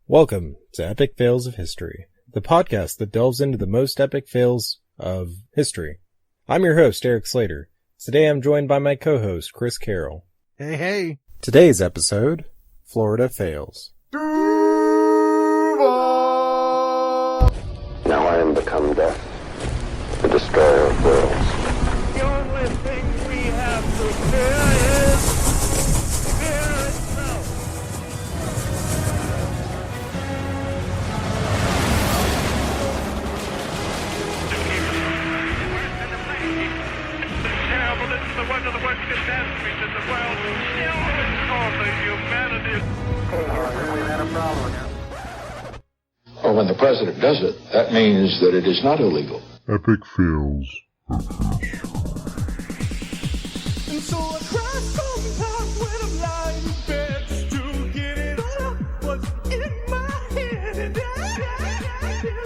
Welcome to Epic Fails of History, the podcast that delves into the most epic fails of history. I'm your host, Eric Slader. Today I'm joined by my co-host, Chris Carroll. Hey, hey. Today's episode, Florida Fails. Now I am become death, the destroyer of worlds. The only thing we have to fear is fear itself. The terrible is one of the worst catastrophes in the world. Still it's called the humanity. We had a problem again. Well, when the president does it, that means that it is not illegal. Epic fails. And so I cried sometimes when I'm lying in bed just to get it out what's in my head. And I need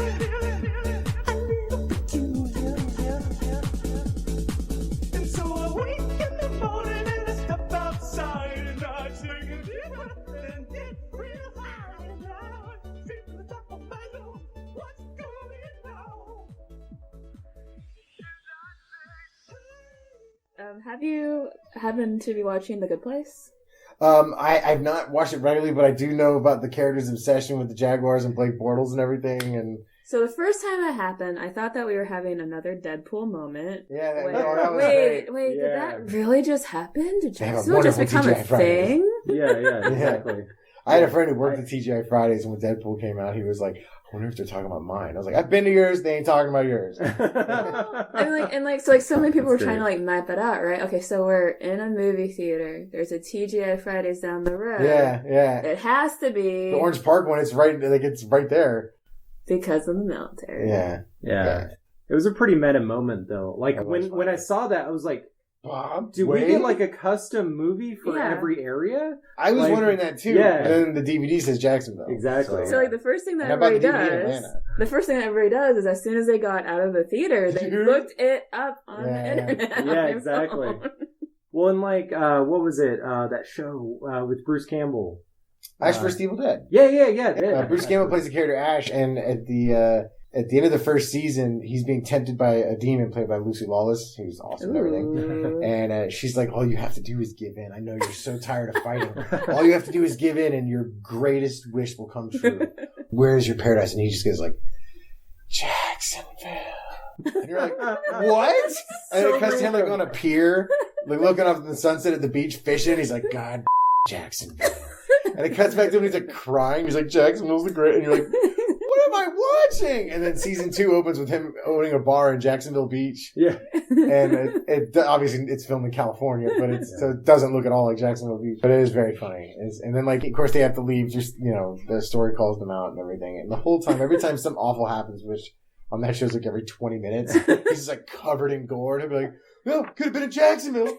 and so I wake in the morning and I step outside and I take a deep breath and get real high. And I see to the top of my nose what's going on. Have you happened to be watching The Good Place? I've not watched it regularly, but I do know about the character's obsession with the Jaguars and Blake Bortles and everything. And So the first time that happened, I thought that we were having another Deadpool moment. yeah, that, Wait, no, that was great. wait, Yeah. did that really just happen? Did They have a Jacksonville just wonderful become a TGI Fridays. thing? Yeah, exactly. I had a friend who worked at TGI Fridays, and when Deadpool came out, he was like, I wonder if they're talking about mine. I was like, I've been to yours, they ain't talking about yours. So many people were trying to map it out, right? Okay, so we're in a movie theater. There's a TGI Fridays down the road. Yeah. It has to be The Orange Park one, it's right there. because of the military. Yeah. It was a pretty meta moment, though. Like, That was when I saw that, I was like, Bob, do we get, like, a custom movie for Yeah. every area? I was like, wondering that too. yeah. And then the DVD says Jacksonville. Exactly. So the first thing that And about everybody the DVD in does, Atlanta. is as soon as they got out of the theater, they looked it up on the internet. on Yeah, their exactly. phone. Well, and like, what was it? That show with Bruce Campbell. Ash vs. Evil Dead. Yeah. Bruce Campbell plays the character Ash, and at the end of the first season, he's being tempted by a demon played by Lucy Lawless, who's awesome and everything. Ooh. And she's like, all you have to do is give in. I know you're so tired of fighting. All you have to do is give in, and your greatest wish will come true. Where is your paradise? And he just goes like, Jacksonville. And you're like, what? And it cuts to him like on a pier, like looking up at the sunset at the beach, fishing. He's like, God, Jacksonville. And it cuts back to him. He's like crying. He's like, Jacksonville's the great. And you're like, what am I watching? And then season 2 opens with him owning a bar in Jacksonville Beach. Yeah. And it obviously it's filmed in California, but so it doesn't look at all like Jacksonville Beach. But it is very funny. And then like, of course, they have to leave. Just the story calls them out and everything. And the whole time, every time something awful happens, which on that show's like every 20 minutes, he's just like covered in gore. And he'll be like, no, could have been in Jacksonville,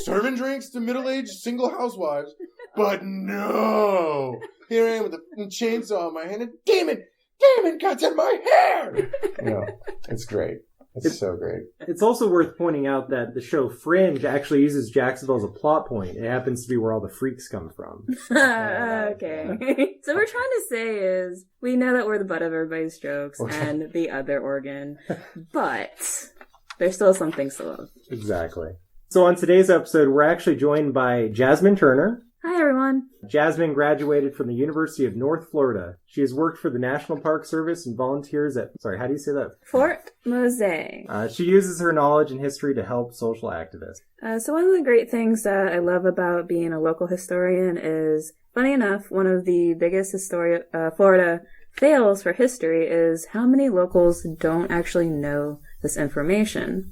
serving drinks to middle-aged single housewives. But no, here I am with a chainsaw in my hand, and demon cuts in my hair. It's great. It's so great. It's also worth pointing out that the show Fringe actually uses Jacksonville as a plot point. It happens to be where all the freaks come from. Okay. So what we're trying to say is, we know that we're the butt of everybody's jokes and the other organ, but there's still some things to love. Exactly. So on today's episode, we're actually joined by Jasmine Turner. Hi, everyone. Jasmine graduated from the University of North Florida. She has worked for the National Park Service and volunteers at, how do you say that? Fort Mose. She uses her knowledge and history to help social activists. So one of the great things that I love about being a local historian is, funny enough, one of the biggest Florida fails for history is how many locals don't actually know this information.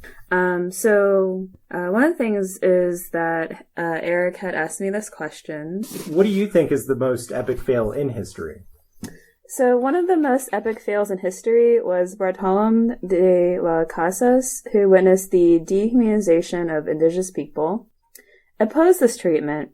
So one of the things is that Eric had asked me this question. What do you think is the most epic fail in history? So one of the most epic fails in history was Bartolome de las Casas, who witnessed the dehumanization of indigenous people, opposed this treatment,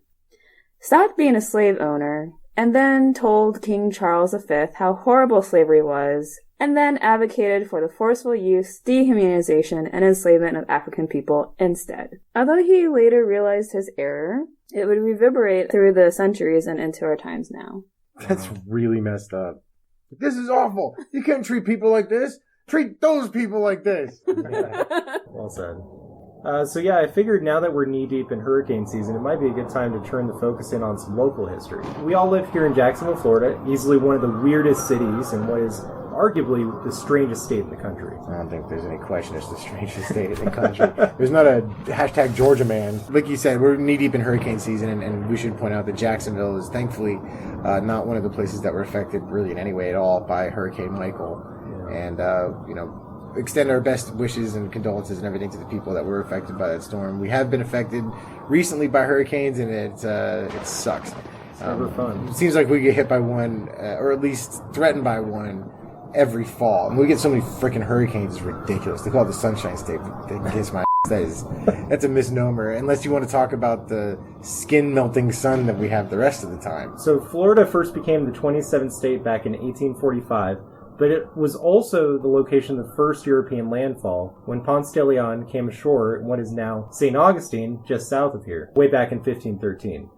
stopped being a slave owner, and then told King Charles V how horrible slavery was, and then advocated for the forceful use, dehumanization, and enslavement of African people instead. Although he later realized his error, it would reverberate through the centuries and into our times now. That's really messed up. This is awful. You can't treat people like this. Treat those people like this. Well said. So yeah, I figured now that we're knee-deep in hurricane season, it might be a good time to turn the focus in on some local history. We all live here in Jacksonville, Florida, easily one of the weirdest cities and what is arguably the strangest state in the country. I don't think there's any question it's the strangest state in the country. There's not a hashtag Georgia man. Like you said, we're knee-deep in hurricane season, and we should point out that Jacksonville is thankfully not one of the places that were affected really in any way at all by Hurricane Michael. Yeah. And, extend our best wishes and condolences and everything to the people that were affected by that storm. We have been affected recently by hurricanes, and it sucks. It's never fun. It seems like we get hit by one, or at least threatened by one, every fall. And we get so many freaking hurricanes, it's ridiculous. They call it the Sunshine State. They kiss my ass. That's a misnomer, unless you want to talk about the skin-melting sun that we have the rest of the time. So Florida first became the 27th state back in 1845, but it was also the location of the first European landfall when Ponce de Leon came ashore in what is now St. Augustine, just south of here, way back in 1513.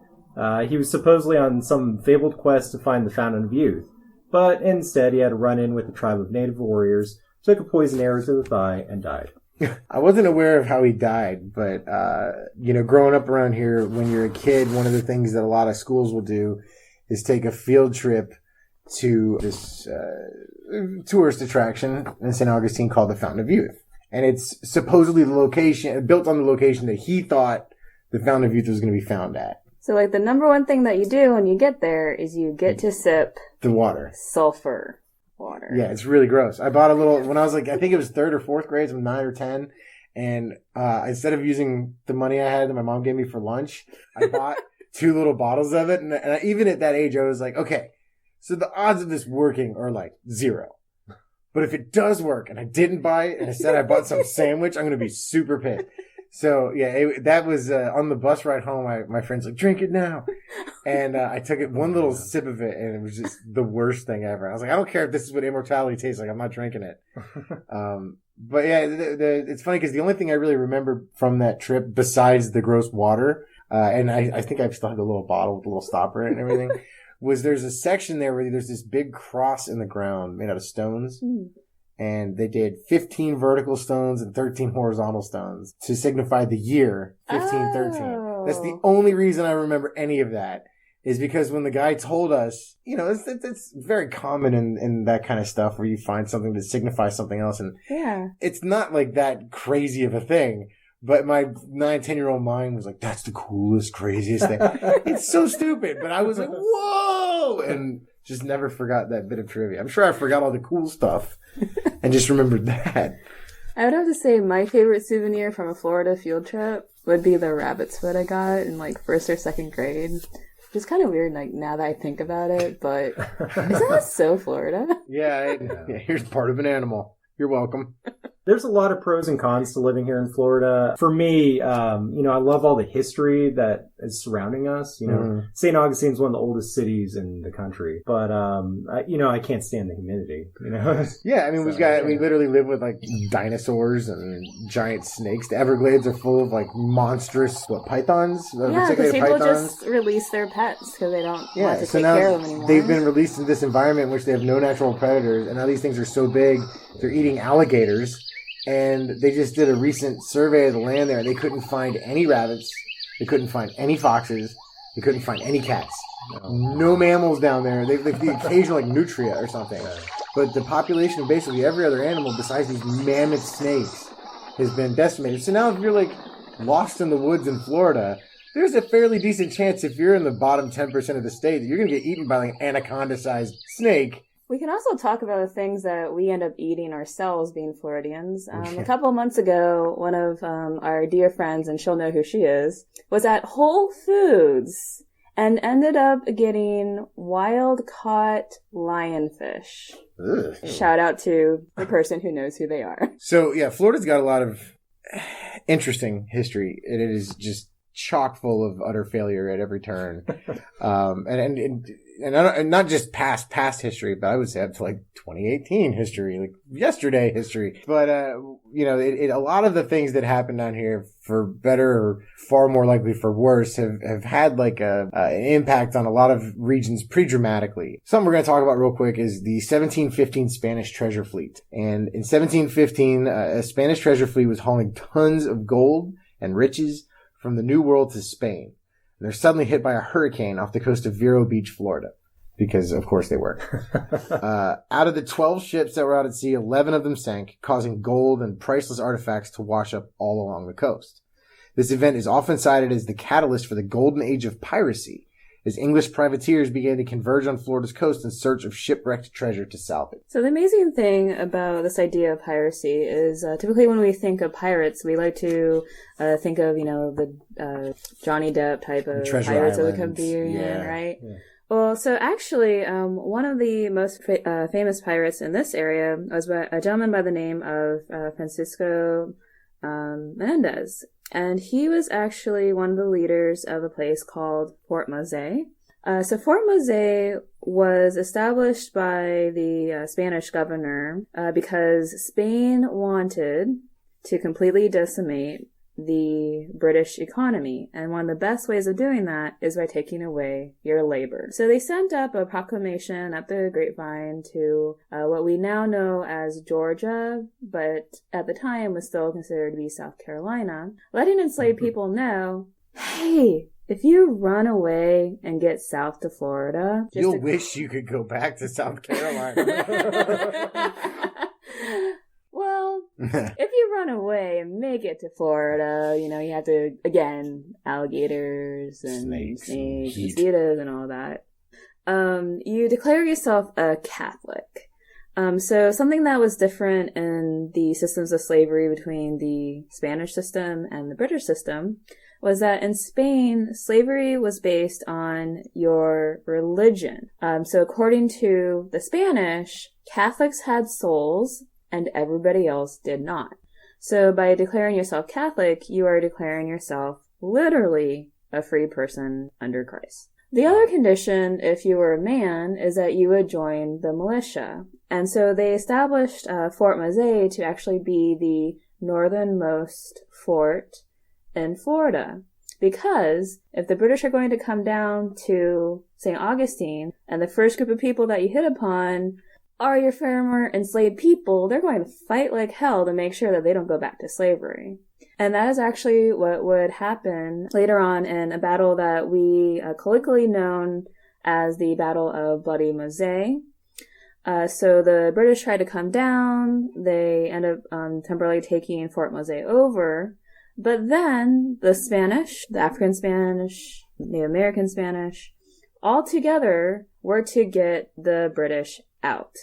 He was supposedly on some fabled quest to find the Fountain of Youth, but instead he had a run-in with a tribe of native warriors, took a poison arrow to the thigh, and died. I wasn't aware of how he died, but, growing up around here, when you're a kid, one of the things that a lot of schools will do is take a field trip to this tourist attraction in St. Augustine called the Fountain of Youth. And it's supposedly built on the location that he thought the Fountain of Youth was going to be found at. So, like, the number one thing that you do when you get there is you get to sip the water. Sulfur water. Yeah, it's really gross. I bought a little, when I was like, I think it was 3rd or 4th grade, so 9 or 10. And instead of using the money I had that my mom gave me for lunch, I bought 2 little bottles of it. And even at that age, I was like, okay, so the odds of this working are like 0. But if it does work and I didn't buy it and instead I bought some sandwich, I'm going to be super pissed. So yeah, that was on the bus ride home. My friend's like, drink it now. And I took it, one little sip of it, and it was just the worst thing ever. I was like, I don't care if this is what immortality tastes like. I'm not drinking it. But yeah, it's funny because the only thing I really remember from that trip, besides the gross water, and I think I've still had the little bottle with a little stopper in it and everything, was there's a section there where there's this big cross in the ground made out of stones. And they did 15 vertical stones and 13 horizontal stones to signify the year 1513. Oh. That's the only reason I remember any of that, is because when the guy told us, it's very common in that kind of stuff where you find something that signifies something else. And yeah, it's not like that crazy of a thing. But my 9-10-year-old mind was like, that's the coolest, craziest thing. It's so stupid. But I was like, whoa! And just never forgot that bit of trivia. I'm sure I forgot all the cool stuff and just remembered that. I would have to say my favorite souvenir from a Florida field trip would be the rabbit's foot I got in like 1st or 2nd grade. Which is kind of weird, like, now that I think about it, but isn't that so Florida? Yeah, here's part of an animal. You're welcome. There's a lot of pros and cons to living here in Florida. For me, I love all the history that is surrounding us. St. Augustine is one of the oldest cities in the country, but I can't stand the humidity. Yeah, I mean, we literally live with like dinosaurs and giant snakes. The Everglades are full of like monstrous pythons. Yeah, because people just release their pets because they don't want to take care of them anymore. They've been released in this environment in which they have no natural predators, and now these things are so big they're eating alligators. And they just did a recent survey of the land there, and they couldn't find any rabbits. They couldn't find any foxes. They couldn't find any cats. No mammals down there. They the occasional like nutria or something. But the population of basically every other animal besides these mammoth snakes has been decimated. So now if you're like lost in the woods in Florida, there's a fairly decent chance if you're in the bottom 10% of the state that you're going to get eaten by like an anaconda-sized snake. We can also talk about the things that we end up eating ourselves, being Floridians. A couple of months ago, one of our dear friends, and she'll know who she is, was at Whole Foods and ended up getting wild-caught lionfish. Ugh. Shout out to the person who knows who they are. So, yeah, Florida's got a lot of interesting history. It is just chock full of utter failure at every turn. And not just past history, but I would say up to like 2018 history, like yesterday history. But, a lot of the things that happen down here, for better or far more likely for worse, have had like an impact on a lot of regions pretty dramatically. Something we're going to talk about real quick is the 1715 Spanish treasure fleet. And in 1715, a Spanish treasure fleet was hauling tons of gold and riches from the New World to Spain. They're suddenly hit by a hurricane off the coast of Vero Beach, Florida. Because, of course, they were. Out of the 12 ships that were out at sea, 11 of them sank, causing gold and priceless artifacts to wash up all along the coast. This event is often cited as the catalyst for the golden age of piracy, as English privateers began to converge on Florida's coast in search of shipwrecked treasure to salvage. So the amazing thing about this idea of piracy is typically when we think of pirates, we like to think of, the Johnny Depp type of Treasure pirates that would Islands. come to Union, Yeah. right? Yeah. Well, so actually, one of the most famous pirates in this area was a gentleman by the name of Francisco Menendez. And he was actually one of the leaders of a place called Fort Mose. So Fort Mose was established by the Spanish governor because Spain wanted to completely decimate the British economy. And one of the best ways of doing that is by taking away your labor. So they sent up a proclamation up the grapevine to what we now know as Georgia, but at the time was still considered to be South Carolina, letting enslaved people know, hey, if you run away and get south to Florida... You'll wish you could go back to South Carolina. Well, if you run away and make it to Florida, you have to, again, alligators and Snakes and snakes, heat. mosquitoes and all that. You declare yourself a Catholic. So something that was different in the systems of slavery between the Spanish system and the British system was that in Spain, slavery was based on your religion. So according to the Spanish, Catholics had souls and everybody else did not. So by declaring yourself Catholic, you are declaring yourself literally a free person under Christ. The other condition, if you were a man, is that you would join the militia. And so they established Fort Mose to actually be the northernmost fort in Florida. Because if the British are going to come down to St. Augustine, and the first group of people that you hit upon are your former enslaved people, they're going to fight like hell to make sure that they don't go back to slavery. And that is actually what would happen later on in a battle that we colloquially known as the Battle of Bloody Mose. So the British tried to come down. They end up temporarily taking Fort Mose over. But then the Spanish, the African Spanish, the American Spanish, all together were to get the British out.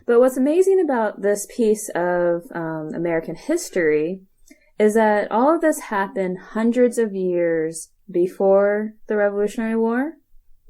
But what's amazing about this piece of American history is that all of this happened hundreds of years before the Revolutionary War,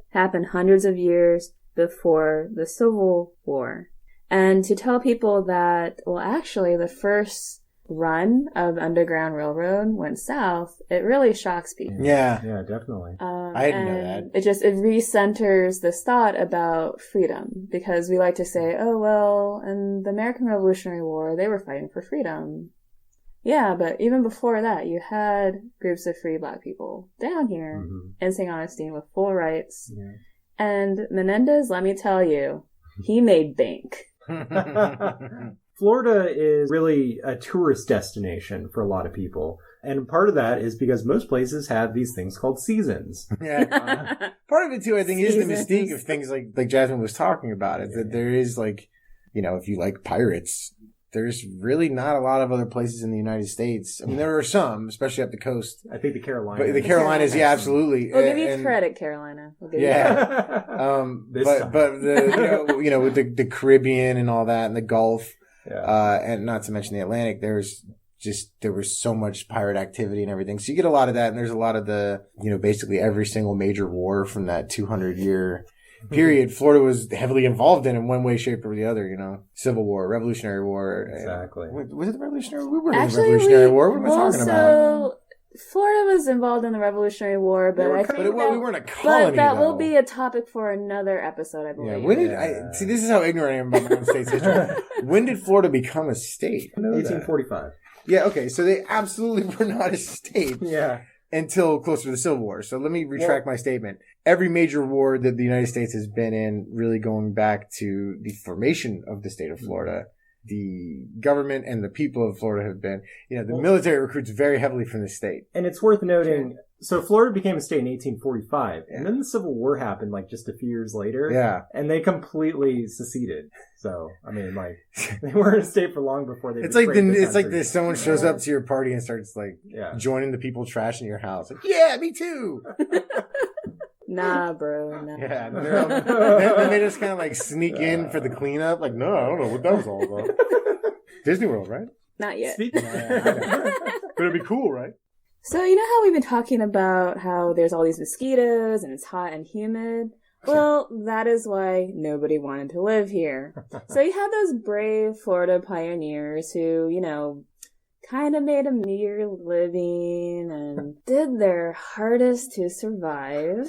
happened hundreds of years before the Civil War. And to tell people that, well, actually, the first run of Underground Railroad went south, it really shocks people. Yeah. Yeah, definitely. I didn't know that. It recenters this thought about freedom, because we like to say, oh, well, in the American Revolutionary War, they were fighting for freedom. Yeah, but even before that, you had groups of free black people down here in St. Augustine with full rights. Yeah. And Menendez, let me tell you, he made bank. Florida is really a tourist destination for a lot of people. And part of that is because most places have these things called seasons. Yeah. Part of it, too, I think, is the mystique of things like Jasmine was talking about. It that there is, like, if you like pirates, there's really not a lot of other places in the United States. I mean, there are some, especially up the coast. I think the Carolinas. But the Carolinas, yeah, absolutely. We'll give you credit, Carolina. We'll give you but the with the Caribbean and all that and the Gulf, and not to mention the Atlantic, there was so much pirate activity and everything. So you get a lot of that, and there's a lot of the basically every single major war from that 200-year period, Florida was heavily involved in one way, shape, or the other, Civil War, Revolutionary War. Exactly. Was it the Revolutionary War? We were in the Revolutionary War. What am I talking about? Florida was involved in the Revolutionary War, but I think we weren't a colony, but that will though. be a topic for another episode, I believe. Yeah, when did I see? This is how ignorant I am about my own state's history. When did Florida become a state? 1845. Yeah, okay, so they absolutely were not a state. Yeah. Until closer to the Civil War. So let me retract my statement. Every major war that the United States has been in, really going back to the formation of the state of Florida, the government and the people of Florida have been, the military recruits very heavily from the state. And it's worth noting, so Florida became a state in 1845, and then the Civil War happened just a few years later. Yeah. And they completely seceded. So, they weren't a state for long before they It's like this, someone shows up to your party and starts joining the people trashing your house. Like, yeah, me too. Nah, bro. Nah. Yeah, then they just kind of sneak in for the cleanup. Like, no, I don't know what that was all about. Disney World, right? Not yet. But it'd be cool, right? So you know how we've been talking about how there's all these mosquitoes and it's hot and humid? Well, that is why nobody wanted to live here. So you had those brave Florida pioneers who, kind of made a meager living and did their hardest to survive.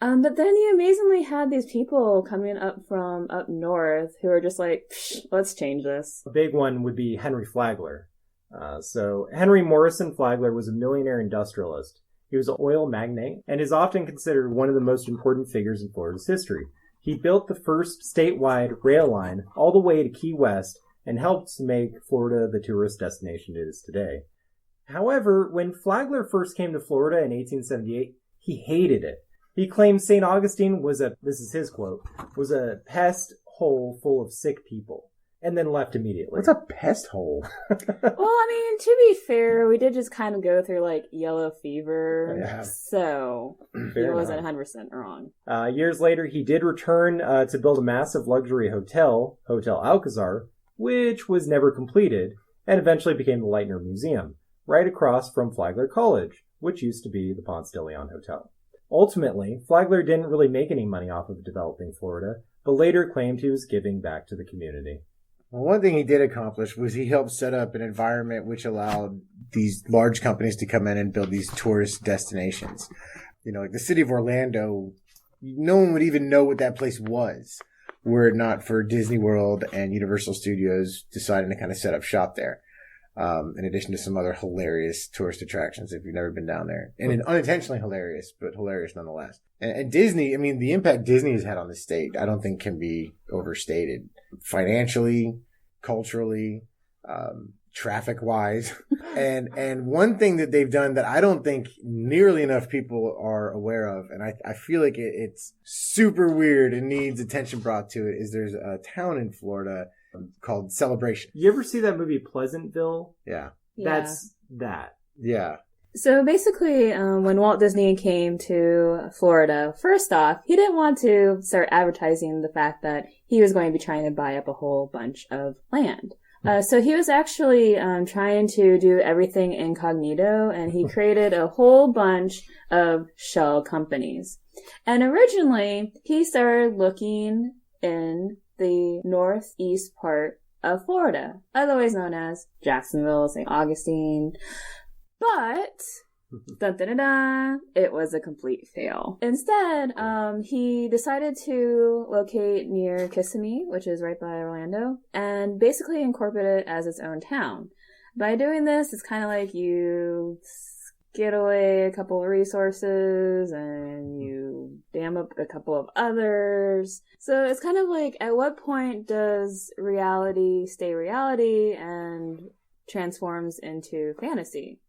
But then you amazingly had these people coming up from up north who are just like, let's change this. A big one would be Henry Flagler. So Henry Morrison Flagler was a millionaire industrialist. He was an oil magnate and is often considered one of the most important figures in Florida's history. He built the first statewide rail line all the way to Key West and helped to make Florida the tourist destination it is today. However, when Flagler first came to Florida in 1878, he hated it. He claimed St. Augustine was this is his quote, was a pest hole full of sick people, and then left immediately. What's a pest hole? Well, to be fair, we did just kind of go through yellow fever, so he wasn't 100% wrong. Years later, he did return to build a massive luxury hotel, Hotel Alcazar, which was never completed, and eventually became the Lightner Museum, right across from Flagler College, which used to be the Ponce de Leon Hotel. Ultimately, Flagler didn't really make any money off of developing Florida, but later claimed he was giving back to the community. Well, one thing he did accomplish was he helped set up an environment which allowed these large companies to come in and build these tourist destinations. Like the city of Orlando, no one would even know what that place was were it not for Disney World and Universal Studios deciding to kind of set up shop there. In addition to some other hilarious tourist attractions if you've never been down there. And unintentionally hilarious, but hilarious nonetheless. And Disney, the impact Disney has had on the state, I don't think can be overstated. Financially, culturally, traffic-wise. And one thing that they've done that I don't think nearly enough people are aware of, and I feel like it's super weird and needs attention brought to it, is there's a town in Florida called Celebration. You ever see that movie Pleasantville? Yeah. That's that. Yeah. So basically, when Walt Disney came to Florida, first off, he didn't want to start advertising the fact that he was going to be trying to buy up a whole bunch of land. So he was actually trying to do everything incognito, and he created a whole bunch of shell companies. And originally, he started looking in the northeast part of Florida, otherwise known as Jacksonville, St. Augustine. But, it was a complete fail. Instead, he decided to locate near Kissimmee, which is right by Orlando, and basically incorporate it as its own town. By doing this, it's kind of like you get away a couple of resources and you dam up a couple of others. So it's kind of like, at what point does reality stay reality and transforms into fantasy?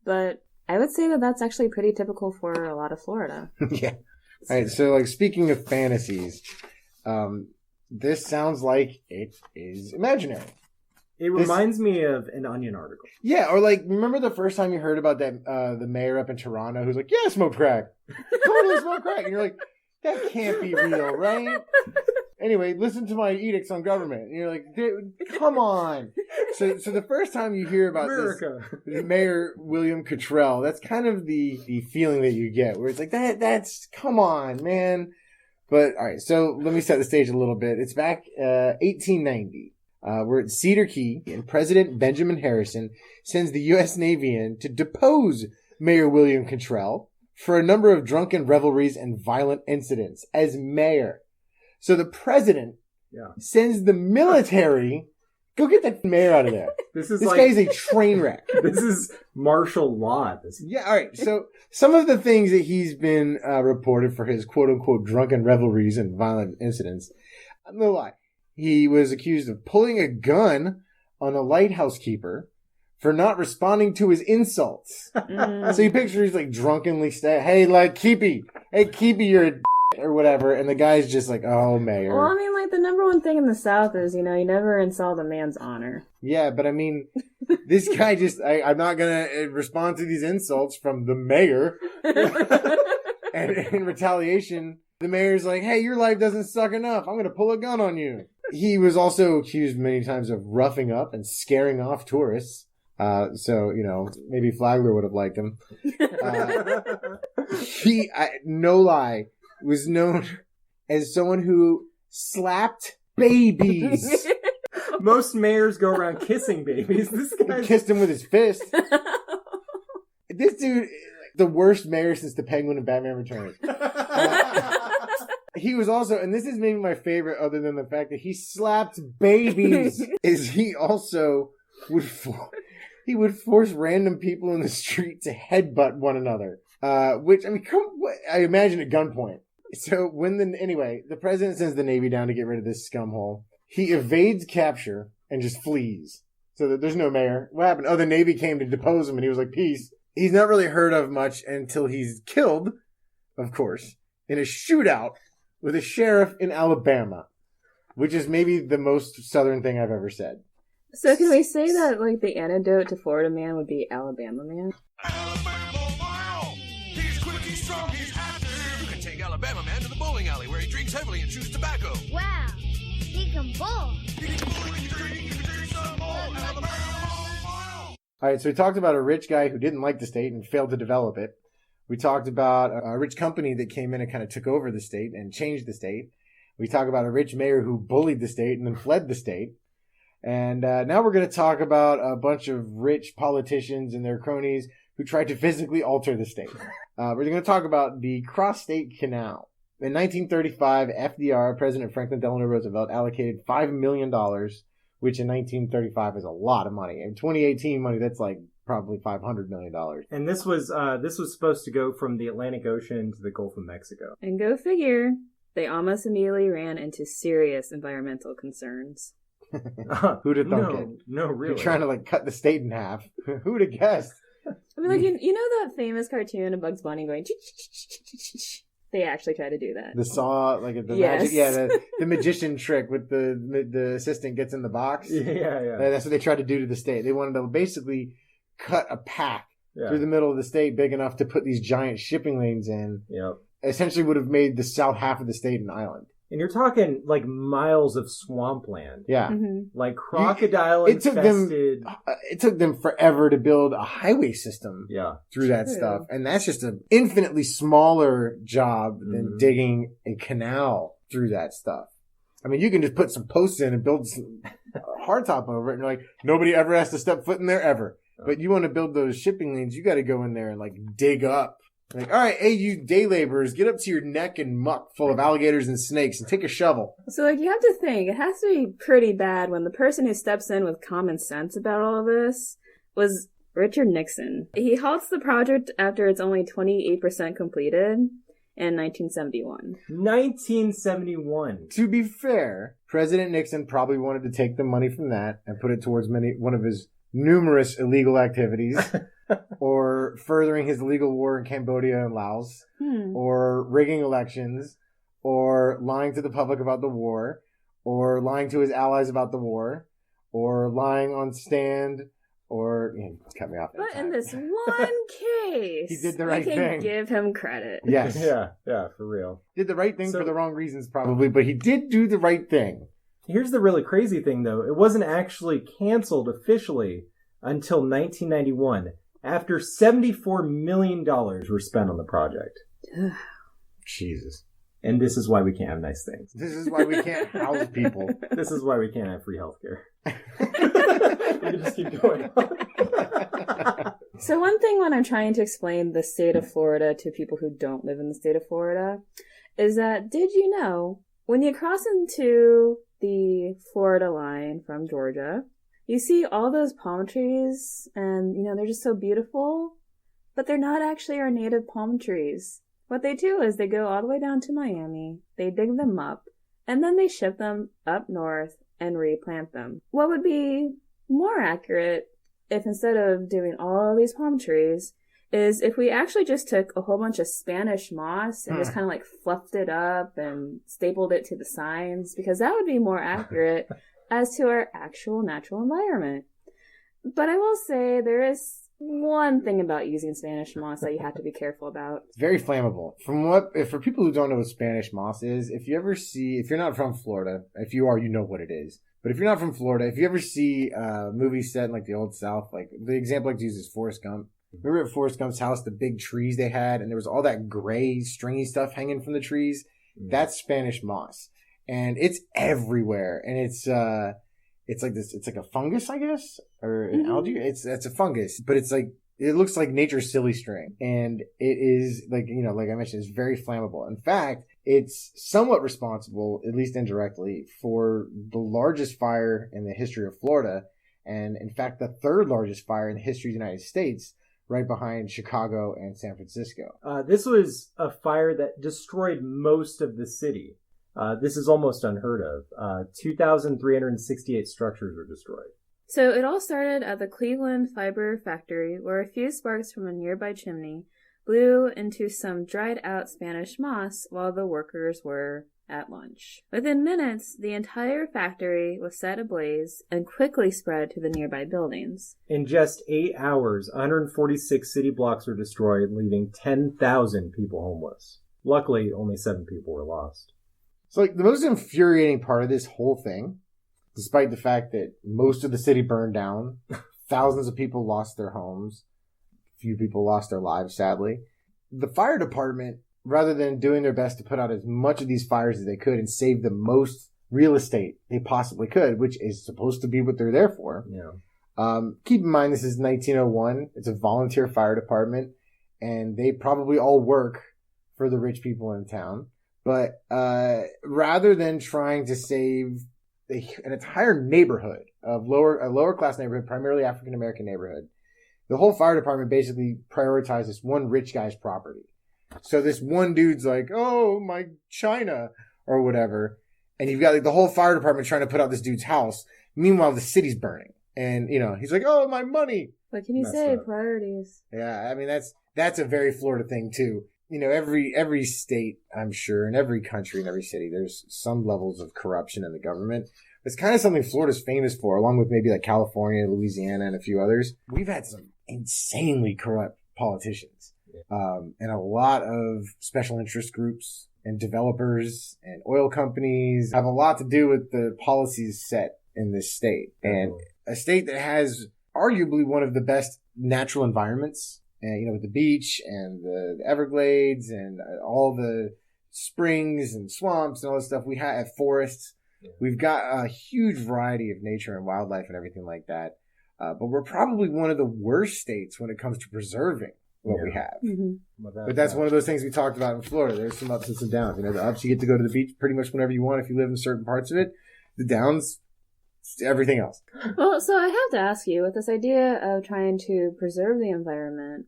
But I would say that that's actually pretty typical for a lot of Florida. Yeah. All right. So, speaking of fantasies, this sounds like it is imaginary. It reminds me of an Onion article. Yeah, or remember the first time you heard about that the mayor up in Toronto who's like, yeah, smoke crack. Totally smoke crack. And you're like, that can't be real, right? Anyway, listen to my edicts on government. And you're like, come on. So the first time you hear about this, Mayor William Cottrell, that's kind of the feeling that you get, where it's like, that's, come on, man. But, all right, so let me set the stage a little bit. It's back 1890. We're at Cedar Key, and President Benjamin Harrison sends the U.S. Navy in to depose Mayor William Cottrell for a number of drunken revelries and violent incidents as mayor. So the president sends the military, go get that mayor out of there. This guy's a train wreck. This is martial law. Yeah, all right. So some of the things that he's been reported for his quote-unquote drunken revelries and violent incidents, no lie. He was accused of pulling a gun on a lighthouse keeper for not responding to his insults. So you picture he's like drunkenly hey, like, Keepy, you're a or whatever, and the guy's just like, oh, mayor. Well, I mean, like, the number one thing in the South is, you never insult a man's honor. Yeah, but I mean, this guy just, I'm not gonna respond to these insults from the mayor. And in retaliation, the mayor's like, hey, your life doesn't suck enough. I'm gonna pull a gun on you. He was also accused many times of roughing up and scaring off tourists. So, maybe Flagler would have liked him. He, no lie, was known as someone who slapped babies. Most mayors go around kissing babies. This guy kissed him with his fist. This dude, the worst mayor since the Penguin and Batman Returns. He was also, and this is maybe my favorite other than the fact that he slapped babies, is he also would he would force random people in the street to headbutt one another. Which, I mean, I imagine at gunpoint. So the president sends the Navy down to get rid of this scumhole. He evades capture and just flees. So that there's no mayor. What happened? Oh, the Navy came to depose him and he was like, peace. He's not really heard of much until he's killed, of course, in a shootout with a sheriff in Alabama, which is maybe the most southern thing I've ever said. So can we say that, like, the antidote to Florida man would be Alabama man? Alabama man to the bowling alley where he drinks heavily and chews tobacco. Wow, he can bowl. All right, so we talked about a rich guy who didn't like the state and failed to develop it. We talked about a rich company that came in and kind of took over the state and changed the state. We talked about a rich mayor who bullied the state and then fled the state. And now we're going to talk about a bunch of rich politicians and their cronies who tried to physically alter the state. We're going to talk about the CrossState Canal. In 1935, FDR, President Franklin Delano Roosevelt, allocated $5 million, which in 1935 is a lot of money. In 2018 money, that's like probably $500 million. And this was supposed to go from the Atlantic Ocean to the Gulf of Mexico. And go figure, they almost immediately ran into serious environmental concerns. Who'd have thunk it? No, really. You're trying to like cut the state in half. Who'd have guessed? I mean, like, you know that famous cartoon of Bugs Bunny going, they actually try to do that. The saw, like the Yes. magic, the magician trick with the assistant gets in the box. Yeah. That's what they tried to do to the state. They wanted to basically cut a pack through the middle of the state big enough to put these giant shipping lanes in. Yep. Essentially would have made the south half of the state an island. And you're talking like miles of swampland. Yeah. Mm-hmm. Like crocodile infested. It took them forever to build a highway system through that True. stuff. And that's just an infinitely smaller job than digging a canal through that stuff. I mean, you can just put some posts in and build some hardtop over it and like, nobody ever has to step foot in there ever. But you want to build those shipping lanes, you got to go in there and like dig up. Like, all right, hey, you day laborers, get up to your neck in muck full of alligators and snakes and take a shovel. So, like, you have to think, it has to be pretty bad when the person who steps in with common sense about all of this was Richard Nixon. He halts the project after it's only 28% completed in 1971. 1971. To be fair, President Nixon probably wanted to take the money from that and put it towards one of his numerous illegal activities. Or furthering his illegal war in Cambodia and Laos, or rigging elections, or lying to the public about the war, or lying to his allies about the war, or lying on stand, or cut me off. But in this one case, he did the right we can thing. Give him credit. Yes. Yeah, for real. Did the right thing for the wrong reasons, probably, but he did do the right thing. Here's the really crazy thing, though. It wasn't actually canceled officially until 1991. After $74 million were spent on the project. Jesus. And this is why we can't have nice things. This is why we can't house people. This is why we can't have free healthcare. We can just keep going. So one thing when I'm trying to explain the state of Florida to people who don't live in the state of Florida is that, did you know, when you cross into the Florida line from Georgia, you see all those palm trees and, they're just so beautiful, but they're not actually our native palm trees. What they do is they go all the way down to Miami, they dig them up, and then they ship them up north and replant them. What would be more accurate if instead of doing all these palm trees is if we actually just took a whole bunch of Spanish moss and just kind of like fluffed it up and stapled it to the signs, because that would be more accurate as to our actual natural environment. But I will say there is one thing about using Spanish moss that you have to be careful about. It's very flammable. For people who don't know what Spanish moss is, if you're not from Florida, if you are, you know what it is. But if you're not from Florida, if you ever see movies set in like the Old South, like the example I like to use is Forrest Gump. Remember at Forrest Gump's house, the big trees they had, and there was all that gray, stringy stuff hanging from the trees? That's Spanish moss. And it's everywhere. And it's like this, it's like a fungus, I guess, or an algae. It's a fungus, but it's like, it looks like nature's silly string. And it is like, like I mentioned, it's very flammable. In fact, it's somewhat responsible, at least indirectly, for the largest fire in the history of Florida. And in fact, the third largest fire in the history of the United States, right behind Chicago and San Francisco. This was a fire that destroyed most of the city. This is almost unheard of. 2,368 structures were destroyed. So it all started at the Cleveland Fiber Factory, where a few sparks from a nearby chimney blew into some dried out Spanish moss while the workers were at lunch. Within minutes, the entire factory was set ablaze and quickly spread to the nearby buildings. In just 8 hours, 146 city blocks were destroyed, leaving 10,000 people homeless. Luckily, only 7 people were lost. So, the most infuriating part of this whole thing, despite the fact that most of the city burned down, thousands of people lost their homes, few people lost their lives, sadly, the fire department, rather than doing their best to put out as much of these fires as they could and save the most real estate they possibly could, which is supposed to be what they're there for. Yeah. Keep in mind, this is 1901. It's a volunteer fire department, and they probably all work for the rich people in town. But rather than trying to save an entire neighborhood of a lower class neighborhood, primarily African American neighborhood, the whole fire department basically prioritized this one rich guy's property. So this one dude's like, oh, my China, or whatever. And you've got like the whole fire department trying to put out this dude's house. Meanwhile, the city's burning. And, he's like, oh, my money. What can you say? Priorities. Yeah, I mean, that's a very Florida thing, too. Every state, I'm sure, in every country, in every city, there's some levels of corruption in the government. It's kind of something Florida's famous for, along with maybe like California, Louisiana, and a few others. We've had some insanely corrupt politicians. And a lot of special interest groups and developers and oil companies have a lot to do with the policies set in this state. And a state that has arguably one of the best natural environments, and, with the beach and the Everglades and all the springs and swamps and all this stuff. We have forests. Yeah. We've got a huge variety of nature and wildlife and everything like that. But we're probably one of the worst states when it comes to preserving what we have. Mm-hmm. But that's one of those things we talked about in Florida. There's some ups and some downs. The ups, you get to go to the beach pretty much whenever you want if you live in certain parts of it. The downs, everything else. Well, so I have to ask you, with this idea of trying to preserve the environment,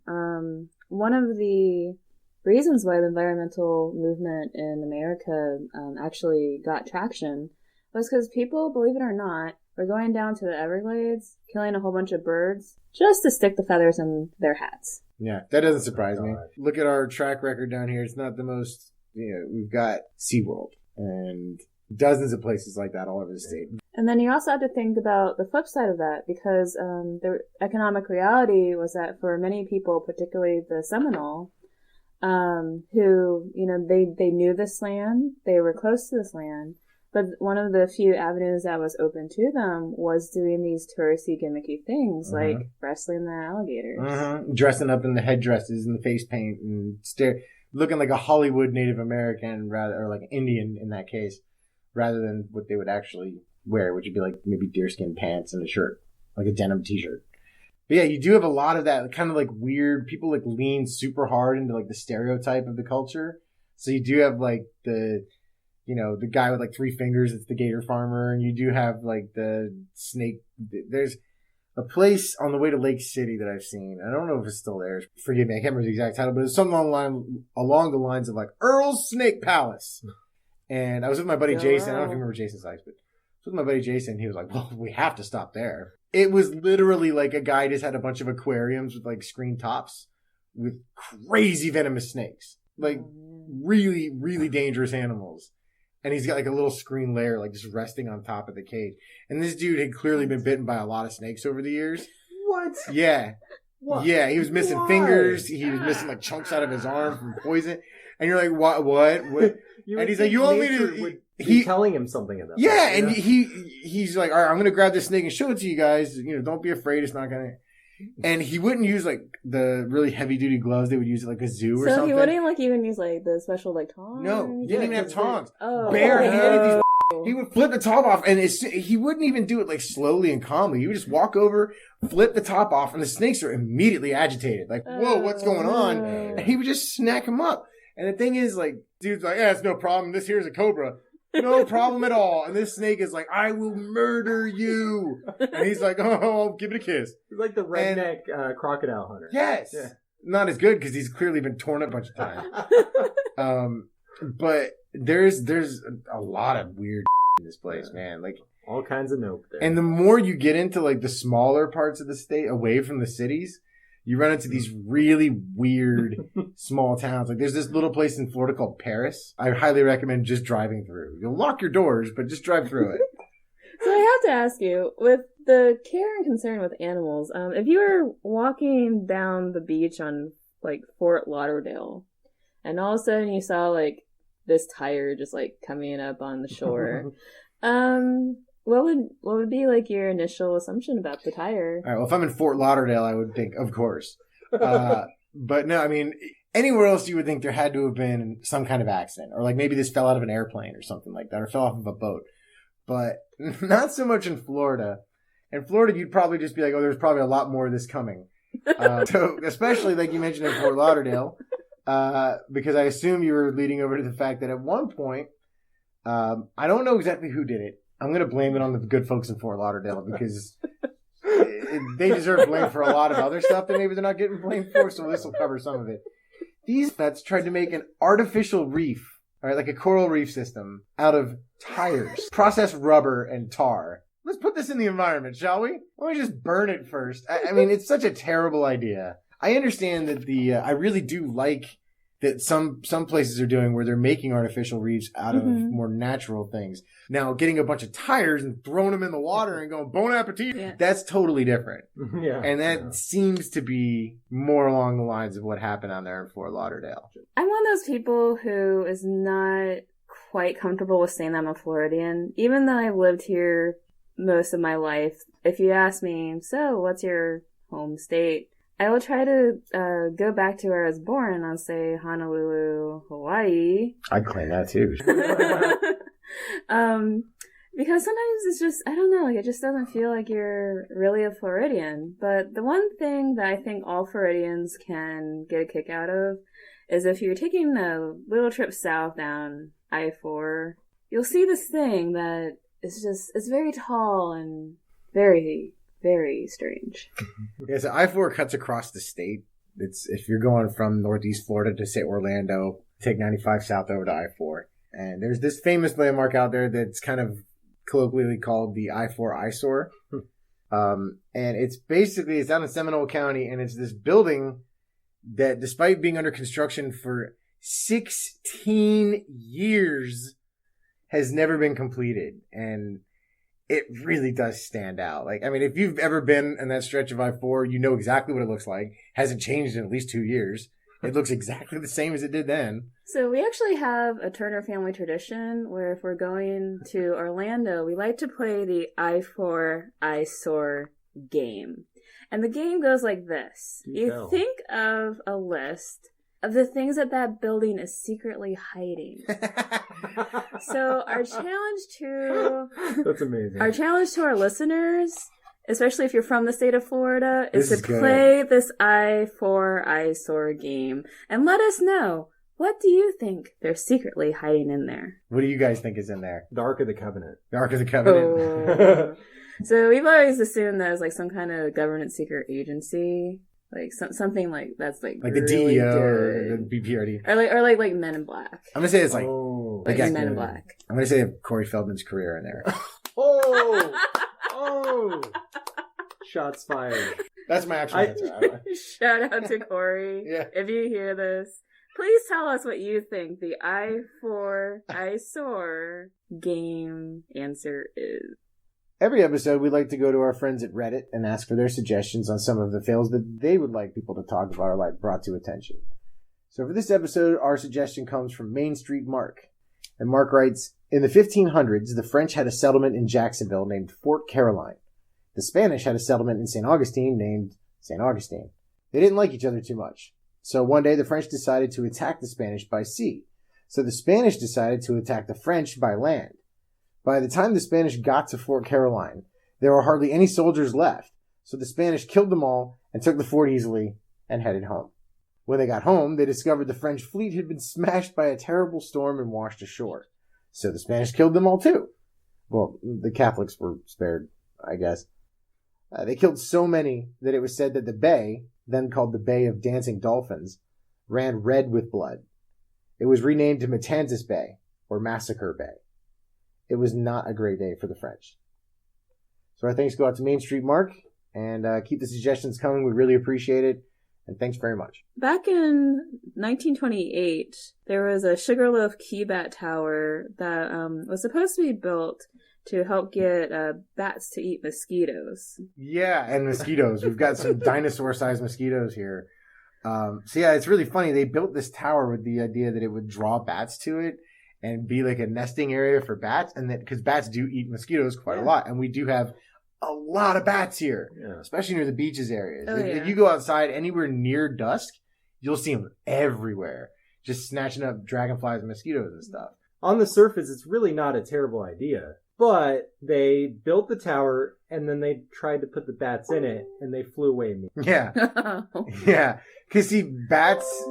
one of the reasons why the environmental movement in America actually got traction was because people, believe it or not, were going down to the Everglades, killing a whole bunch of birds, just to stick the feathers in their hats. Yeah, that doesn't surprise me. Look at our track record down here. It's not the most, we've got SeaWorld and dozens of places like that all over the state. And then you also have to think about the flip side of that, because the economic reality was that for many people, particularly the Seminole, who, they knew this land, they were close to this land, but one of the few avenues that was open to them was doing these touristy, gimmicky things, like wrestling the alligators. Dressing up in the headdresses and the face paint and looking like a Hollywood Native American, or like an Indian in that case, rather than what they would actually wear, which would be like maybe deerskin pants and a shirt, like a denim t-shirt. But yeah, you do have a lot of that kind of like weird, people like lean super hard into like the stereotype of the culture. So you do have like the guy with like 3 fingers, it's the gator farmer. And you do have like the snake. There's a place on the way to Lake City that I've seen. I don't know if it's still there. Forgive me, I can't remember the exact title, but it's something along the lines of like Earl's Snake Palace. And I was with my buddy Jason. I don't know if you remember Jason's eyes, but I was with my buddy Jason. He was like, well, we have to stop there. It was literally like a guy just had a bunch of aquariums with like screen tops with crazy venomous snakes. Like really, really dangerous animals. And he's got like a little screen layer like just resting on top of the cage. And this dude had clearly been bitten by a lot of snakes over the years. What? Yeah. What? Yeah, he was missing fingers. He was missing like chunks out of his arm from poison. And you're like, what? And he's like, you want me to... He's telling him something about that. Yeah, and he's like, all right, I'm going to grab this snake and show it to you guys. Don't be afraid. It's not going to... And he wouldn't use like the really heavy duty gloves. They would use like a zoo or something. So he wouldn't like even use like the special like tongs? No, he didn't even have tongs. Oh. Barehanded these. He would flip the top off, and he wouldn't even do it like slowly and calmly. He would just walk over, flip the top off, and the snakes are immediately agitated. Like, whoa, what's going on? And he would just snack them up. And the thing is, like, dude's like, yeah, it's no problem. This here's a cobra. No problem at all. And this snake is like, I will murder you. And he's like, oh, give it a kiss. He's like the redneck crocodile hunter. Yes. Yeah. Not as good because he's clearly been torn up a bunch of times. But there's a lot of weird in this place, man. Like all kinds of nope there. And the more you get into like the smaller parts of the state, away from the cities, you run into these really weird small towns. Like there's this little place in Florida called Paris. I highly recommend just driving through. You'll lock your doors, but just drive through it. So I have to ask you, with the care and concern with animals, if you were walking down the beach on like Fort Lauderdale, and all of a sudden you saw like this tire just like coming up on the shore, what would be like your initial assumption about the tire? All right, well, if I'm in Fort Lauderdale, I would think, of course. But no, I mean, anywhere else you would think there had to have been some kind of accident. Or like maybe this fell out of an airplane or something like that, or fell off of a boat. But not so much in Florida. In Florida, you'd probably just be like, oh, there's probably a lot more of this coming. So especially like you mentioned in Fort Lauderdale, because I assume you were leading over to the fact that at one point, I don't know exactly who did it. I'm going to blame it on the good folks in Fort Lauderdale because they deserve blame for a lot of other stuff that maybe they're not getting blamed for, so this will cover some of it. These vets tried to make an artificial reef, all right, like a coral reef system, out of tires, processed rubber, and tar. Let's put this in the environment, shall we? Why don't we just burn it first? I mean, it's such a terrible idea. I understand that I really do like that some places are doing where they're making artificial reefs out of more natural things. Now, getting a bunch of tires and throwing them in the water and going, bon appetit, that's totally different. Yeah. And that seems to be more along the lines of what happened on there in Fort Lauderdale. I'm one of those people who is not quite comfortable with saying I'm a Floridian. Even though I've lived here most of my life, if you ask me, so what's your home state? I will try to go back to where I was born. I'll say Honolulu, Hawaii. I'd claim that too. Because sometimes it's just, I don't know, like it just doesn't feel like you're really a Floridian. But the one thing that I think all Floridians can get a kick out of is if you're taking a little trip south down I-4, you'll see this thing that is just, it's very tall and very, very strange. Yeah, so I-4 cuts across the state. It's if you're going from Northeast Florida to say Orlando, take 95 south over to I-4. And there's this famous landmark out there that's kind of colloquially called the I-4 eyesore. And it's out in Seminole County, and it's this building that, despite being under construction for 16 years, has never been completed. And it really does stand out. Like, I mean, if you've ever been in that stretch of I-4, you know exactly what it looks like. Hasn't changed in at least 2 years. It looks exactly the same as it did then. So we actually have a Turner family tradition where if we're going to Orlando, we like to play the I-4 eyesore game. And the game goes like this. You think of a list of the things that building is secretly hiding. So our challenge to... That's amazing. Our challenge to our listeners especially if you're from the state of Florida, is This to is good. play this Eye for Eyesore game and let us know, what do you think they're secretly hiding in there? What do you guys think is in there? The Ark of the Covenant. The Ark of the Covenant. Oh. So we've always assumed that it's like some kind of government secret agency, like something like that's like Like the really DEO good. or the BPRD. or like Men in Black. I'm gonna say it's like Like yeah, Men in Black. I'm gonna say Corey Feldman's career in there. Oh! Shots fired. That's my actual answer. Shout out to Corey. Yeah. If you hear this, please tell us what you think the Eye for Eyesore game answer is. Every episode, we like to go to our friends at Reddit and ask for their suggestions on some of the fails that they would like people to talk about or like brought to attention. So for this episode, our suggestion comes from Main Street Mark. And Mark writes, in the 1500s, the French had a settlement in Jacksonville named Fort Caroline. The Spanish had a settlement in St. Augustine named St. Augustine. They didn't like each other too much. So one day the French decided to attack the Spanish by sea. So the Spanish decided to attack the French by land. By the time the Spanish got to Fort Caroline, there were hardly any soldiers left. So the Spanish killed them all and took the fort easily and headed home. When they got home, they discovered the French fleet had been smashed by a terrible storm and washed ashore. So the Spanish killed them all too. Well, the Catholics were spared, I guess. They killed so many that it was said that the bay, then called the Bay of Dancing Dolphins, ran red with blood. It was renamed to Matanzas Bay, or Massacre Bay. It was not a great day for the French. So our thanks go out to Main Street Mark, and keep the suggestions coming. We really appreciate it, and thanks very much. Back in 1928, there was a Sugarloaf Key Bat Tower that was supposed to be built to help get bats to eat mosquitoes. Yeah, and mosquitoes. We've got some dinosaur-sized mosquitoes here. So yeah, it's really funny. They built this tower with the idea that it would draw bats to it and be like a nesting area for bats, and that because bats do eat mosquitoes quite a lot, and we do have a lot of bats here, especially near the beaches areas. If you go outside anywhere near dusk, you'll see them everywhere, just snatching up dragonflies and mosquitoes and stuff. On the surface, it's really not a terrible idea. But they built the tower, and then they tried to put the bats in it, and they flew away immediately. Yeah. Yeah. Because, see, bats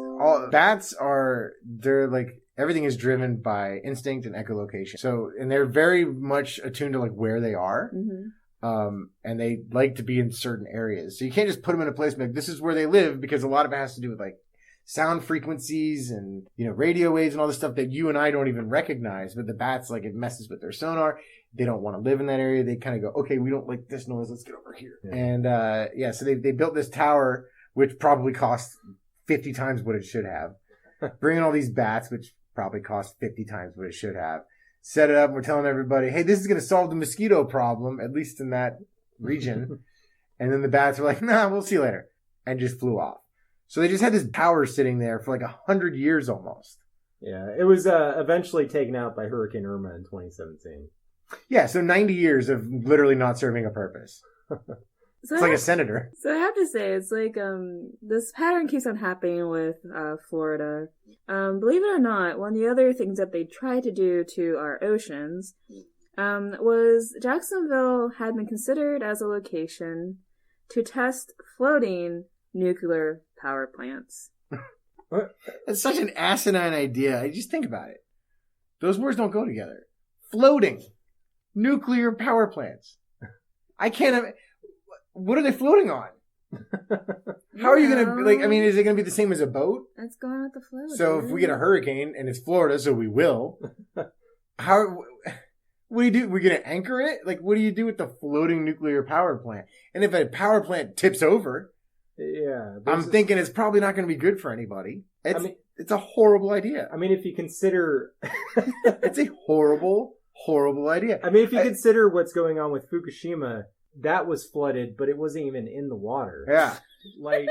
are, they're like, everything is driven by instinct and echolocation. So, and they're very much attuned to, like, where they are. Mm-hmm. And they like to be in certain areas. So you can't just put them in a place and be like, this is where they live, because a lot of it has to do with, like, sound frequencies and, radio waves and all this stuff that you and I don't even recognize. But the bats, like, it messes with their sonar. They don't want to live in that area. They kind of go, okay, we don't like this noise. Let's get over here. Yeah. And, so they built this tower, which probably cost 50 times what it should have. Bringing all these bats, which probably cost 50 times what it should have. Set it up. And we're telling everybody, hey, this is going to solve the mosquito problem, at least in that region. And then the bats were like, nah, we'll see you later. And just flew off. So they just had this tower sitting there for like 100 years almost. Yeah, it was eventually taken out by Hurricane Irma in 2017. Yeah, so 90 years of literally not serving a purpose. It's like a senator. So I have to say, it's like this pattern keeps on happening with Florida. Believe it or not, one of the other things that they tried to do to our oceans was Jacksonville had been considered as a location to test floating nuclear power plants. That's such an asinine idea. I just think about it. Those words don't go together. Floating. Nuclear power plants. I can't... What are they floating on? How are you going to... is it going to be the same as a boat? It's going with the flow. So if we get a hurricane, and it's Florida, so we will, what do you do? We're going to anchor it? Like, what do you do with the floating nuclear power plant? And if a power plant tips over... Yeah. I'm thinking it's probably not going to be good for anybody. It's a horrible idea. I mean, if you consider... It's a horrible idea. I mean, if you consider what's going on with Fukushima, that was flooded, but it wasn't even in the water. Yeah. Can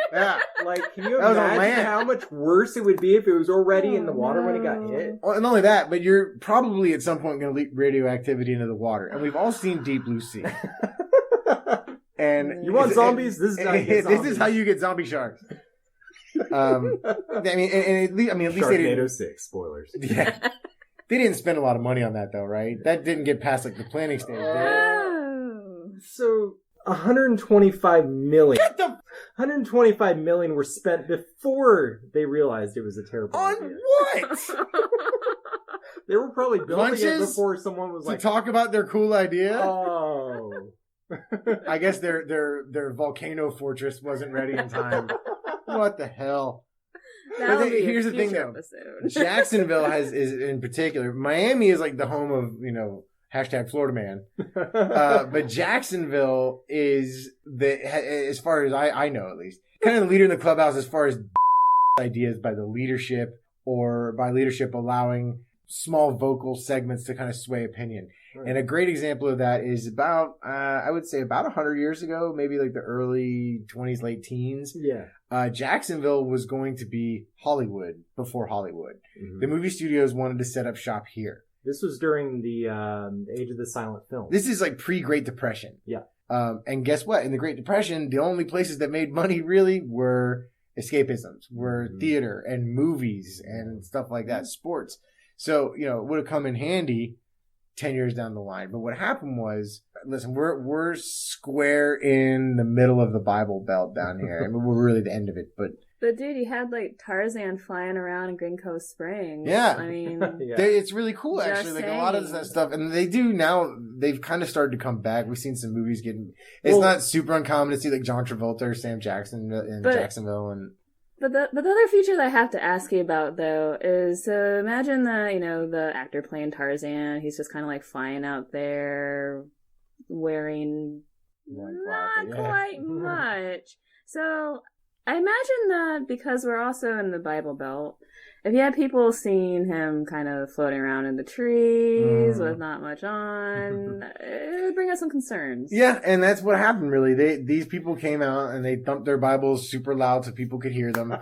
you imagine how much worse it would be if it was already in the water when it got hit? Well, and not only that, but you're probably at some point going to leak radioactivity into the water. And we've all seen Deep Blue Sea. And you want zombies? This is how you get zombies. This is how you get zombie sharks. At least they didn't. 6 spoilers. Yeah, they didn't spend a lot of money on that though, right? That didn't get past like the planning stage. So $125 million. Get the 125 million were spent before they realized it was a terrible on idea. what? They were probably building it Lunches? before someone was To like, talk about their cool idea? "Oh." I guess their volcano fortress wasn't ready in time. What the hell? That'll be a Here's the thing, future though. episode. Jacksonville is in particular. Miami is like the home of hashtag Florida man. But Jacksonville is as far as I know at least, kind of the leader in the clubhouse as far as ideas by the leadership, or by leadership allowing small vocal segments to kind of sway opinion. Right. And a great example of that is about, I would say about 100 years ago, maybe like the early 20s, late teens. Yeah. Jacksonville was going to be Hollywood before Hollywood. Mhm. The movie studios wanted to set up shop here. This was during the age of the silent film. This is like pre-Great Depression. Yeah. And guess what? In the Great Depression, the only places that made money really were escapisms, were theater and movies and stuff like that, sports. So, it would have come in handy 10 years down the line. But what happened was, listen, we're square in the middle of the Bible Belt down here. I mean, we're really the end of it, but dude, you had like Tarzan flying around in Green Cove Springs. Yeah. I mean, Yeah. it's really cool, Just actually. Like a lot of saying. that stuff, and they do now. They've kind of started to come back. We've seen some movies getting. It's Well- not super uncommon to see like John Travolta or Sam Jackson in But- Jacksonville, and But the other feature that I have to ask you about, though, is imagine the actor playing Tarzan. He's just kind of like flying out there wearing not quite much. So I imagine that because we're also in the Bible Belt, if you had people seeing him kind of floating around in the trees with not much on, it would bring us some concerns. yeah, and that's what happened. Really, these people came out and they thumped their Bibles super loud so people could hear them,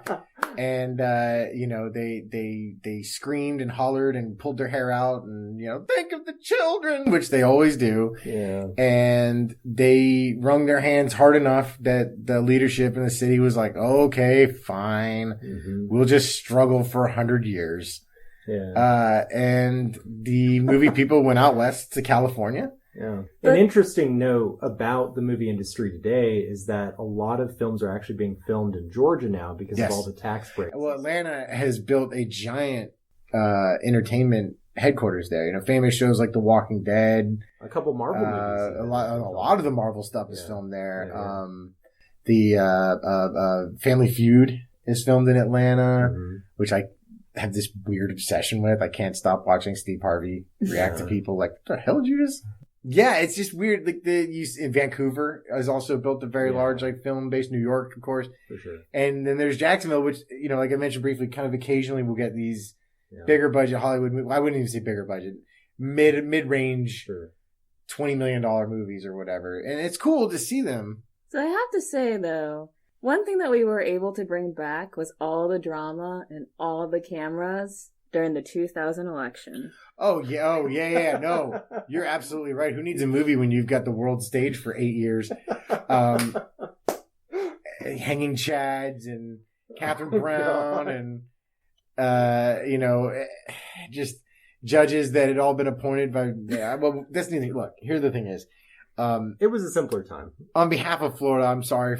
and they screamed and hollered and pulled their hair out and think of the children, which they always do. Yeah. And they wrung their hands hard enough that the leadership in the city was like, okay, fine. We'll just struggle for 100 years. Yeah. And the movie people went out west to California. Yeah. An interesting note about the movie industry today is that a lot of films are actually being filmed in Georgia now because Yes. of all the tax breaks. Well, Atlanta has built a giant entertainment headquarters there. Famous shows like The Walking Dead. A couple Marvel movies. A lot of the Marvel stuff is Yeah. filmed there. Yeah. The Family Feud is filmed in Atlanta, Mhm. which I have this weird obsession with. I can't stop watching Steve Harvey react to people like, what the hell did you just... Yeah, it's just weird. Like in Vancouver has also built a very large film-based. New York, of course. For sure. And then there's Jacksonville, which, like I mentioned briefly, kind of occasionally we'll get these Yeah. bigger budget Hollywood movies. I wouldn't even say bigger budget. Mid-range, Sure. $20 million movies or whatever. And it's cool to see them. So I have to say, though, one thing that we were able to bring back was all the drama and all the cameras during the 2000 election. Oh, yeah. No, you're absolutely right. Who needs a movie when you've got the world stage for 8 years? Hanging Chads and Catherine Brown and, just judges that had all been appointed by, well, that's the thing. Look, here's the thing is, It was a simpler time. on behalf of Florida, I'm sorry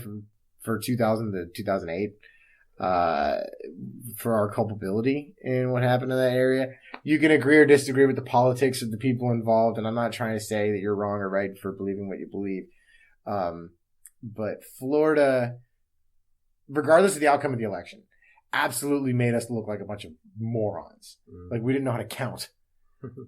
for 2000 to 2008, for our culpability in what happened in that area. You can agree or disagree with the politics of the people involved, and I'm not trying to say that you're wrong or right for believing what you believe. But Florida, regardless of the outcome of the election, absolutely made us look like a bunch of morons. Like we didn't know how to count.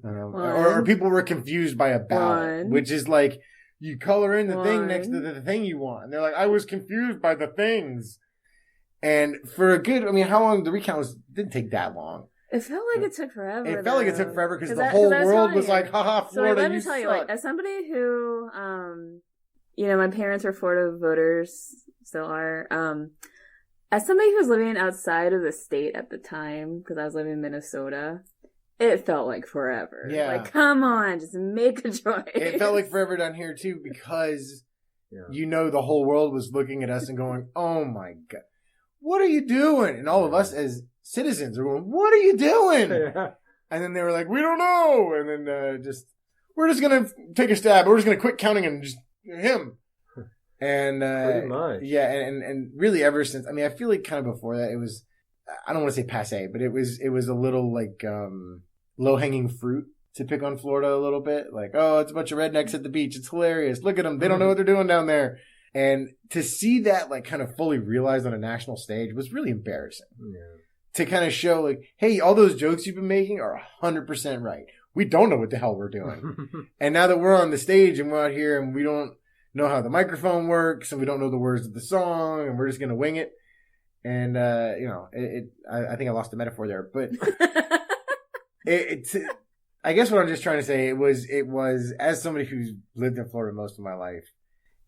Or people were confused by a ballot, which is like, you color in the thing next to the thing you want. And they're like, I was confused by the things. And for a good, how long the recount didn't take that long. It felt like it took forever. It felt like it took forever because the I- whole I was world telling was you. like, haha, So Florida, let me you tell you, suck. like, as somebody who, my parents were Florida voters, still are. As somebody who was living outside of the state at the time, because I was living in Minnesota, it felt like forever. Yeah. Like, come on, just make a choice. It felt like forever down here too because the whole world was looking at us and going, oh my God, what are you doing? And all of us as citizens are going, what are you doing? And then they were like, we don't know. And then we're just going to take a stab. We're just going to quit counting and just him. And Pretty much. Yeah, and really ever since, I mean, I feel like kind of before that, it was, I don't want to say passe, but it was a little like low-hanging fruit to pick on Florida a little bit. Like, oh, it's a bunch of rednecks at the beach. It's hilarious. Look at them. They don't know what they're doing down there. And to see that like kind of fully realized on a national stage was really embarrassing. Yeah. To kind of show like, hey, all those jokes you've been making are 100% right. We don't know what the hell we're doing. And now that we're on the stage and we're out here and we don't know how the microphone works and we don't know the words of the song and we're just going to wing it. And, I think I lost the metaphor there, but I guess what I'm just trying to say, it was as somebody who's lived in Florida most of my life,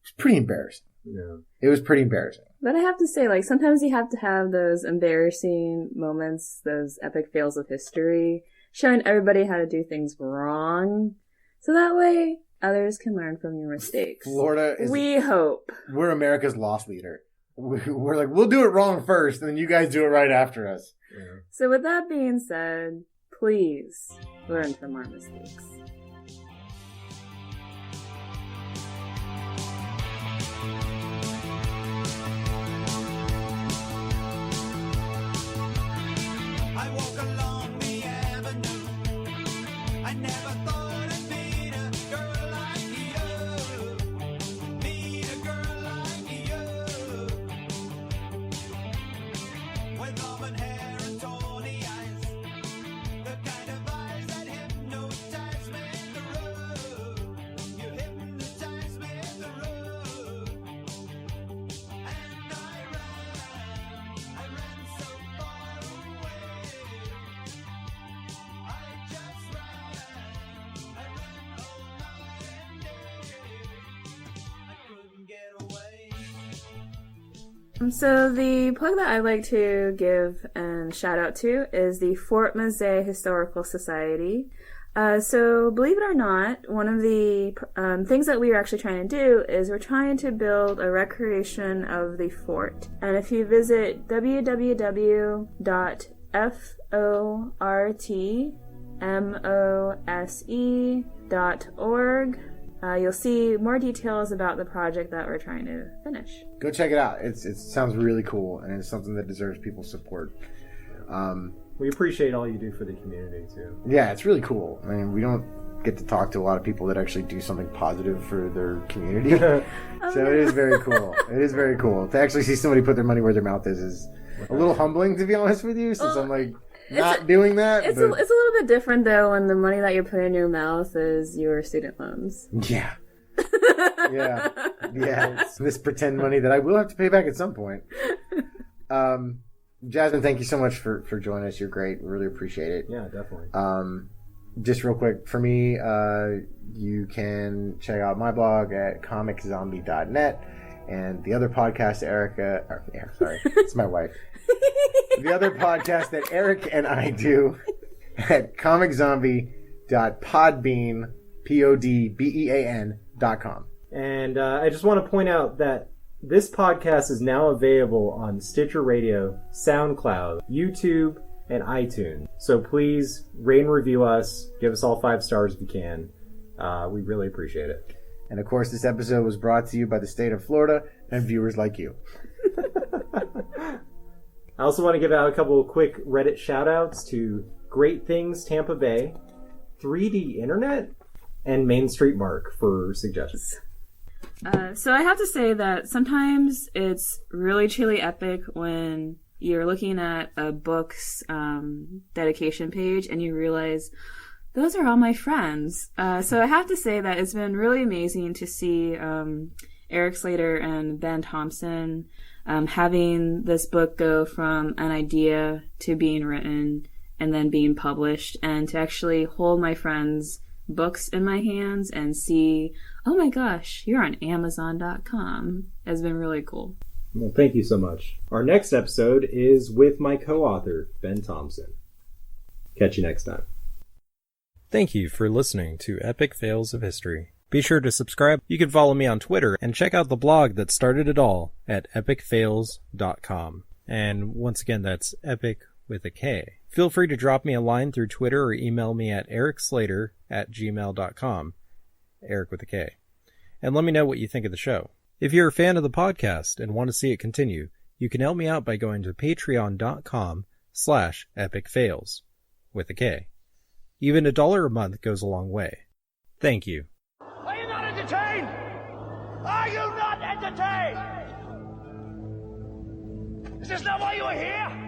it's pretty embarrassing. Yeah. It was pretty embarrassing. But I have to say, like, sometimes you have to have those embarrassing moments, those epic fails of history, showing everybody how to do things wrong. So that way, others can learn from your mistakes. Florida is... We hope. We're America's loss leader. We're like, we'll do it wrong first, and then you guys do it right after us. Yeah. So with that being said, please learn from our mistakes. I walk along the avenue. I never thought I'd meet a girl like you. Meet a girl like you. With auburn hair and tawny eyes. The kind of eyes that hypnotize me through. You hypnotize me through. And I ran so far away. I just ran all night and day. I couldn't get away. So the plug that I like to give and shout out to is the Fort Mose Historical Society. So believe it or not, one of the things that we are actually trying to do is we're trying to build a recreation of the fort. And if you visit www.fortmose.org, you'll see more details about the project that we're trying to finish. Go check it out. It sounds really cool, and it's something that deserves people's support. We appreciate all you do for the community, too. Yeah, it's really cool. I mean, we don't get to talk to a lot of people that actually do something positive for their community. So it is very cool. It is very cool. To actually see somebody put their money where their mouth is a little humbling, to be honest with you, since I'm like not doing that. It's a little bit different, though, when the money that you put in your mouth is your student loans. Yeah. Yeah. This pretend money that I will have to pay back at some point. Jasmine, thank you so much for joining us. You're great. We really appreciate it. Yeah, definitely. Just real quick, for me, you can check out my blog at comiczombie.net and the other podcast, it's my wife. The other podcast that Erik and I do at comiczombie.podbean.com. And I just want to point out that this podcast is now available on Stitcher Radio, SoundCloud, YouTube, and iTunes. So please rate and review us. Give us all 5 stars if you can. We really appreciate it. And of course, this episode was brought to you by the state of Florida and viewers like you. I also want to give out a couple of quick Reddit shout-outs to Great Things Tampa Bay, 3D Internet, and Main Street Mark for suggestions. So I have to say that sometimes it's really truly epic when you're looking at a book's dedication page and you realize those are all my friends. So I have to say that it's been really amazing to see Erik Slader and Ben Thompson having this book go from an idea to being written and then being published, and to actually hold my friends' books in my hands and see, oh my gosh, you're on Amazon.com, has been really cool. Well, thank you so much. Our next episode is with my co-author, Ben Thompson. Catch you next time. Thank you for listening to Epic Fails of History. Be sure to subscribe. You can follow me on Twitter and check out the blog that started it all at epicfails.com. And once again, that's epic with a K. Feel free to drop me a line through Twitter or email me at ericslater@gmail.com. Erik with a K. And let me know what you think of the show. If you're a fan of the podcast and want to see it continue, you can help me out by going to patreon.com/epicfails with a K. Even $1 a month goes a long way. Thank you. Are you not entertained? Are you not entertained? Is this not why you are here?